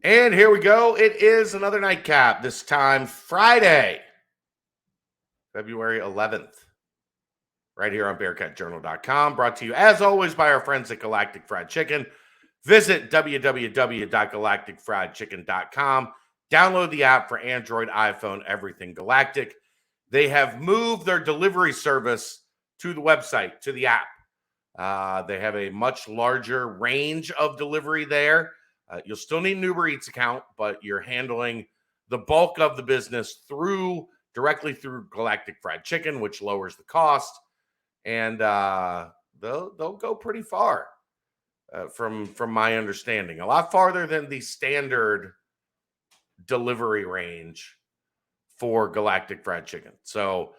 And here we go. It is another nightcap, this time Friday, February 11th, right here on BearcatJournal.com. Brought to you, as always, by our friends at Galactic Fried Chicken. Visit www.galacticfriedchicken.com. Download the app for Android, iPhone, everything Galactic. They have moved their delivery service to the website, to the app. They have a much larger range of delivery there. You'll still need an Uber Eats account, but you're handling the bulk of the business directly through Galactic Fried Chicken, which lowers the cost. And they'll go pretty far, from my understanding. A lot farther than the standard delivery range for Galactic Fried Chicken. So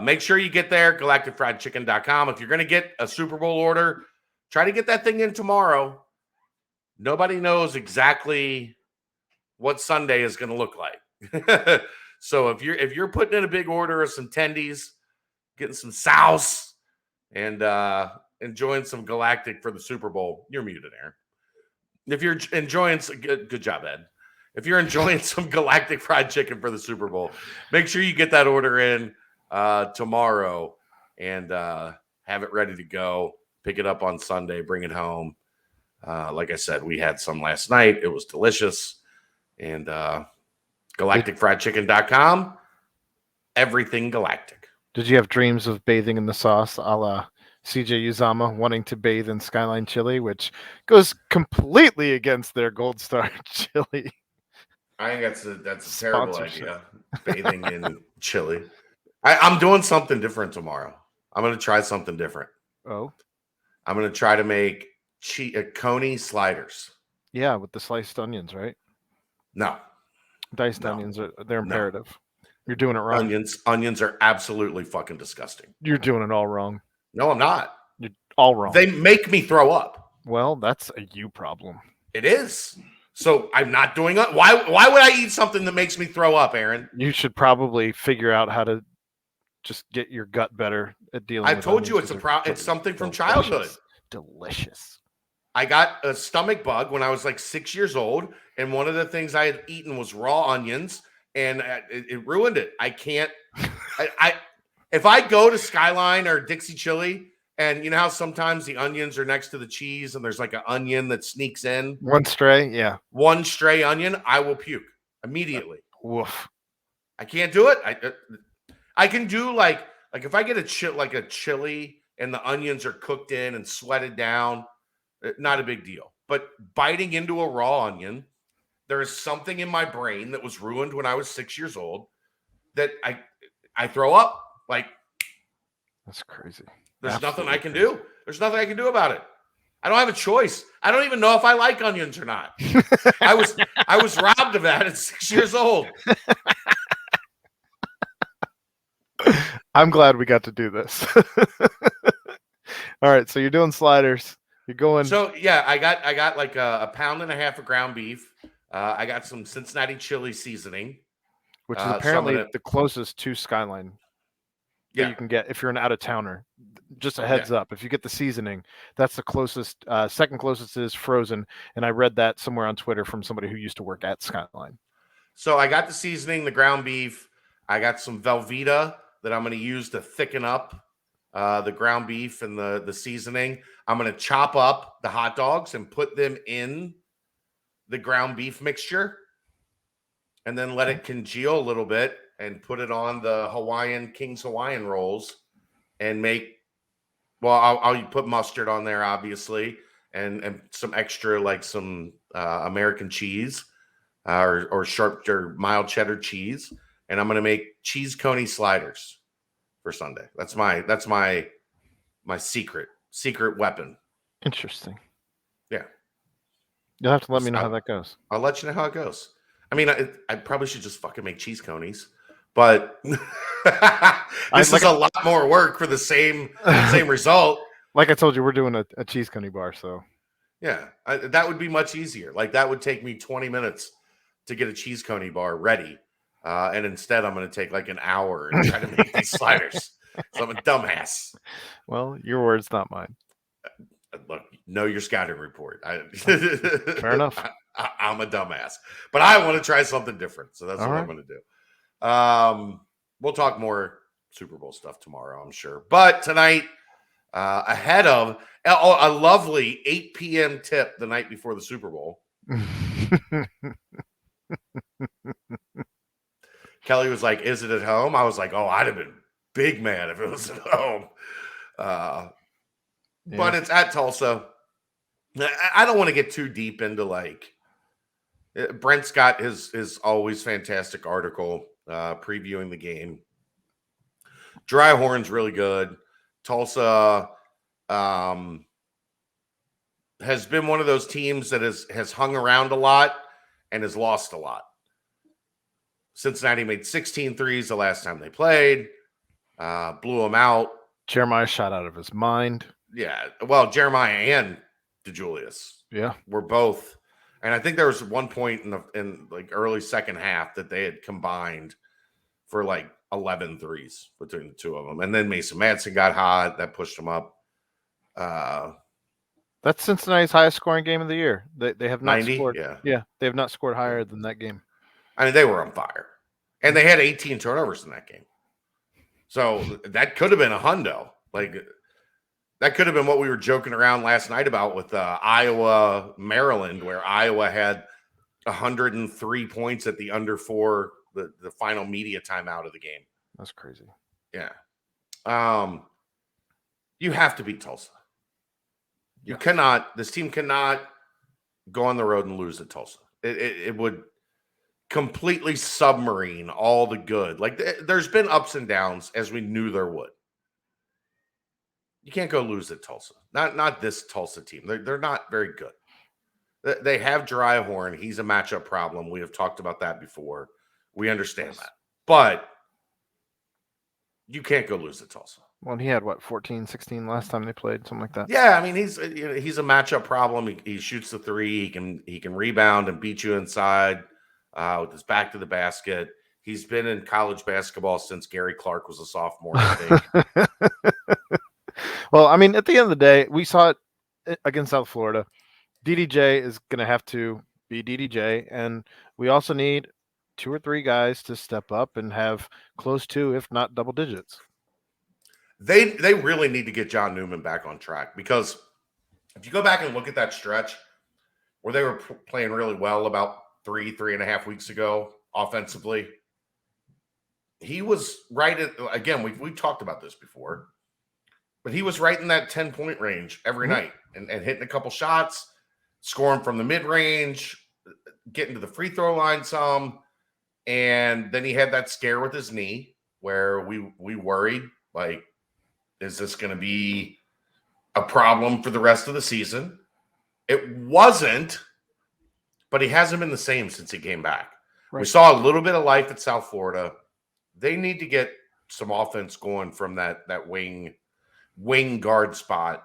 make sure you get there, galacticfriedchicken.com. If you're going to get a Super Bowl order, try to get that thing in tomorrow. Nobody knows exactly what Sunday is going to look like. So if you're putting in a big order of some tendies, getting some sauce, and enjoying some Galactic for the Super Bowl, you're muted, Aaron. If you're enjoying good job, Ed. If you're enjoying some Galactic Fried Chicken for the Super Bowl, make sure you get that order in tomorrow and have it ready to go. Pick it up on Sunday, bring it home. Like I said, we had some last night. It was delicious. And galacticfriedchicken.com, everything Galactic. Did you have dreams of bathing in the sauce a la CJ Uzama wanting to bathe in Skyline chili, which goes completely against their Gold Star chili? I think that's a terrible idea, bathing in chili. I'm doing something different tomorrow. I'm going to try something different. Oh? I'm going to try to make coney sliders. Yeah, with the sliced onions, right? No. Diced onions, they're imperative. No. You're doing it wrong. Onions are absolutely fucking disgusting. You're doing it all wrong. No, I'm not. You're all wrong. They make me throw up. Well, that's a you problem. It is. So I'm not doing it. Why would I eat something that makes me throw up, Aaron? You should probably figure out how to just get your gut better at dealing with I told you it's something from childhood. Delicious. I got a stomach bug when I was like 6 years old, and one of the things I had eaten was raw onions, and it ruined it. I can't. If I go to Skyline or Dixie Chili, and you know how sometimes the onions are next to the cheese, and there's like an onion that sneaks in. One stray onion, I will puke immediately. Woof. I can't do it. I can do like if I get a chili and the onions are cooked in and sweated down, not a big deal. But biting into a raw onion, there is something in my brain that was ruined when I was 6 years old that I throw up. Like, that's crazy. There's nothing I can do. There's nothing I can do about it. I don't have a choice. I don't even know if I like onions or not. I was robbed of that at 6 years old. I'm glad we got to do this. All right, so you're doing sliders. You're going. So yeah, I got like a pound and a half of ground beef. I got some Cincinnati chili seasoning, which is apparently the closest to Skyline that you can get if you're an out-of-towner. Just a heads up, if you get the seasoning, that's the closest. Second closest is frozen, and I read that somewhere on Twitter from somebody who used to work at Skyline. So I got the seasoning, the ground beef. I got some Velveeta that I'm going to use to thicken up the ground beef and the seasoning. I'm going to chop up the hot dogs and put them in the ground beef mixture, and then let it congeal a little bit and put it on the King's Hawaiian rolls and make, well, I'll put mustard on there, obviously, and some extra, like some American cheese or sharp or mild cheddar cheese. And I'm going to make cheese coney sliders for Sunday. That's my secret weapon. Interesting. Yeah. You'll have to let me know how that goes. I'll let you know how it goes. I mean, I probably should just fucking make cheese conies, but this is a lot more work for the same result. Like I told you, we're doing a cheese coney bar, so yeah, that would be much easier. Like that would take me 20 minutes to get a cheese coney bar ready, and instead I'm going to take like an hour and try to make these sliders. So I'm a dumbass. Well, your words, not mine. Look, know your scouting report. Fair enough. I'm a dumbass, but I want to try something different, so that's what I'm going to do. We'll talk more Super Bowl stuff tomorrow, I'm sure. But tonight, ahead of a lovely 8 p.m. tip the night before the Super Bowl. Kelly was like, "Is it at home?" I was like, "Oh, I'd have been big mad if it was at home." But it's at Tulsa. I don't want to get too deep into like Brent's got his always fantastic article previewing the game. Dry Horn's really good. Tulsa has been one of those teams that has hung around a lot and has lost a lot. Cincinnati made 16 threes the last time they played, blew them out. Jeremiah shot out of his mind. Yeah, well, Jeremiah and DeJulius, were both, and I think there was one point in like early second half that they had combined for like 11 threes between the two of them, and then Mason Madsen got hot, that pushed them up. That's Cincinnati's highest scoring game of the year. They have not 90, scored. Yeah, they have not scored higher than that game. I mean, they were on fire, and they had 18 turnovers in that game, so that could have been a hundo. Like, that could have been what we were joking around last night about with Iowa, Maryland, where Iowa had 103 points at the under 4, the final media timeout of the game. That's crazy. Yeah. You have to beat Tulsa. You cannot, this team cannot go on the road and lose at Tulsa. It would completely submarine all the good. Like, there's been ups and downs, as we knew there would. You can't go lose at Tulsa. Not this Tulsa team. They're not very good. They have Dry Horn. He's a matchup problem. We have talked about that before. We understand that. But you can't go lose at Tulsa. Well, he had, 14, 16 last time they played, something like that. Yeah, I mean, he's a matchup problem. He shoots the three. He can rebound and beat you inside with his back to the basket. He's been in college basketball since Gary Clark was a sophomore, I think. Well, I mean, at the end of the day, we saw it against South Florida. DDJ is going to have to be DDJ, and we also need 2 or 3 guys to step up and have close to, if not double digits. They really need to get John Newman back on track, because if you go back and look at that stretch where they were playing really well about 3.5 weeks ago offensively, he was right at, again, we talked about this before, but he was right in that 10-point range every night and hitting a couple shots, scoring from the mid-range, getting to the free throw line some. And then he had that scare with his knee where we worried, like, is this going to be a problem for the rest of the season? It wasn't, but he hasn't been the same since he came back. Right. We saw a little bit of life at South Florida. They need to get some offense going from that wing guard spot.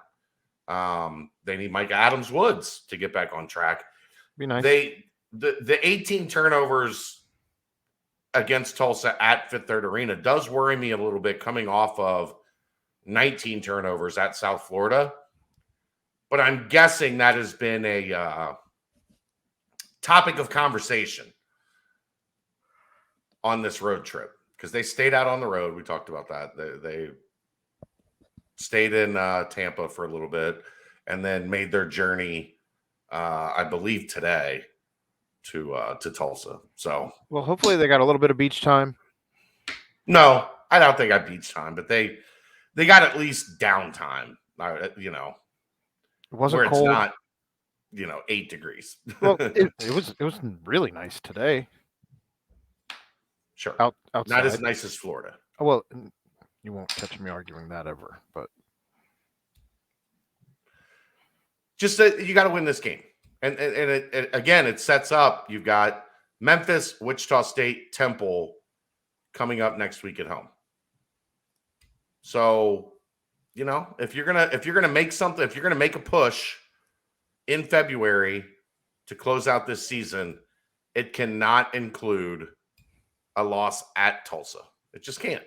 They need Mike Adams-Woods to get back on track. Be nice. The 18 turnovers against Tulsa at Fifth Third Arena does worry me a little bit, coming off of 19 turnovers at South Florida. But I'm guessing that has been a topic of conversation on this road trip, because they stayed out on the road. We talked about that. They stayed in Tampa for a little bit and then made their journey, I believe, today to Tulsa. So, well, hopefully they got a little bit of beach time. No, I don't think I got beach time, but they got at least downtime. It wasn't where cold. It's not 8 degrees. Well, it was really nice today. Sure, outside. Not as nice as Florida. Well, you won't catch me arguing that ever, but just you got to win this game. And it, again, it sets up. You've got Memphis, Wichita State, Temple coming up next week at home. So, if you're gonna make something, if you're gonna make a push in February to close out this season, it cannot include a loss at Tulsa. It just can't.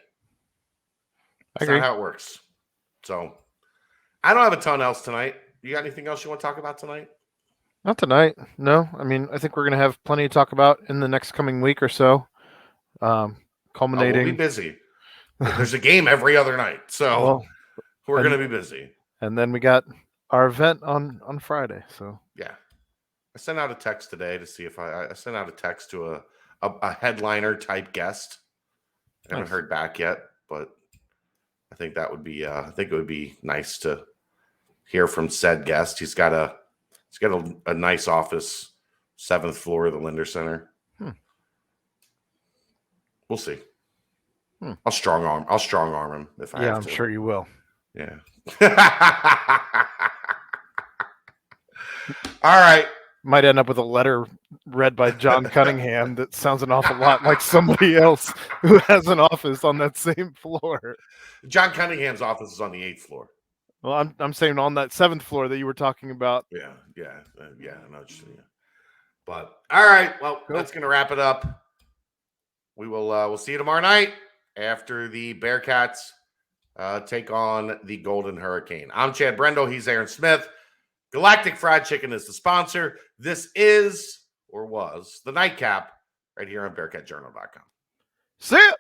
That's not how it works. So, I don't have a ton else tonight. You got anything else you want to talk about tonight? Not tonight. No. I mean, I think we're going to have plenty to talk about in the next coming week or so. Culminating. We'll be busy. There's a game every other night, so we're going to be busy. And then we got our event on Friday. So yeah, I sent out a text today to see if I sent out a text to a headliner type guest. I haven't heard back yet, but I think that would be I think it would be nice to hear from said guest. He's got a nice office, 7th floor of the Linder Center. We'll see. I'll strong arm him if I have to. I'm sure you will. Yeah. All right. Might end up with a letter read by John Cunningham that sounds an awful lot like somebody else who has an office on that same floor. John Cunningham's office is on the 8th floor. Well, I'm saying on that 7th floor that you were talking about. Yeah. I know. But all right, well, that's gonna wrap it up. We will we'll see you tomorrow night after the Bearcats take on the Golden Hurricane. I'm Chad Brendel. He's Aaron Smith. Galactic Fried Chicken is the sponsor. This is, or was, the Nightcap right here on BearcatJournal.com. See ya!